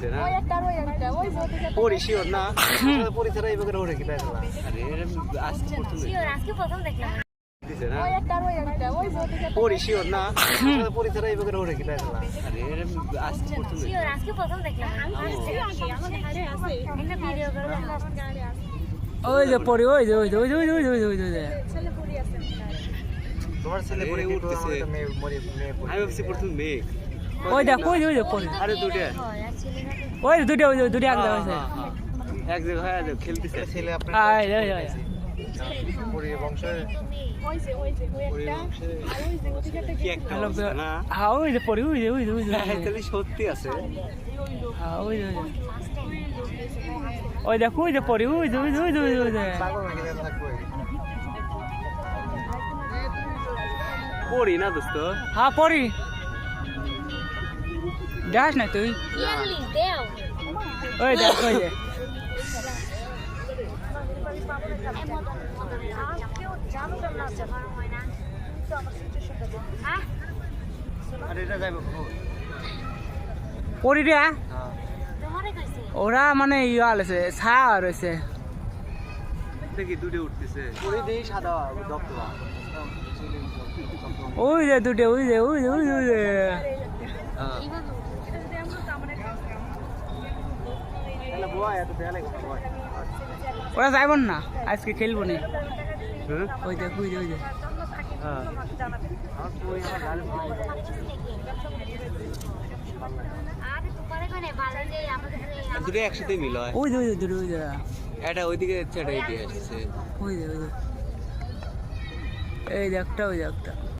দিছে না ওই একটা ওই পরি শিওর না পরি ছাড়া এইভাবে ওরে কি দেখলা আরে আজকে প্রথম আজকে প্রথম দেখলাম দিছে না ওই একটা ওই পরি শিওর না পরি ছাড়া এইভাবে ওরে কি দেখলা আরে আজকে প্রথম আজকে প্রথম দেখলাম একটা ভিডিও করে ওই যে পড়ি ওই যে ছেলে পড়ি আছে তোমার ছেলে পরি উঠতেছে মেয়ে আমি ভাবছি প্রথম মেয়ে ওই দেখ ওই যে পড়ি আরে দুটো ওই দুটো এক জায়গা আছে এক জায়গায় হয়ে যাবে খেলতেছে ছেলে আপনার আয় পরি বংশ ওই যে ওই একটা আর ওই যে ওদিকে কি একটা অবস্থা না হ্যাঁ ওই যে পড়ি ওই যে তাহলে সত্যি আছে হ্যাঁ ওই যে ওই দেখ ওই যে পড়ি ওই যে পাগল নাকি দেখা থাকবে পরি না দোস্ত হ্যাঁ পড়ি দেখ না তুই ইয়ালি দেও ওই দেখ ওই যে আরে এটা যাইব পড়ি রে হ্যাঁ ওরা মানে ইয়া আছে ছা রয়েছে দেখি দুটো উঠতেছে পরি দেই সাদা দপ্তরা ওই যে দুটো ওই যে হ্যাঁ তাহলে বুয়া এত দেয়া লাগে বুয়া ওরা যাইব না আজকে খেলবো না হ্যাঁ ওই দেখ ওই যে হ্যাঁ আর তুই আমার গাড়ি দুটো একসাথে মিল হয় ওই যে এটা ওইদিকে ছেড়ে দিয়ে আসছে ওই যে এই যে একটা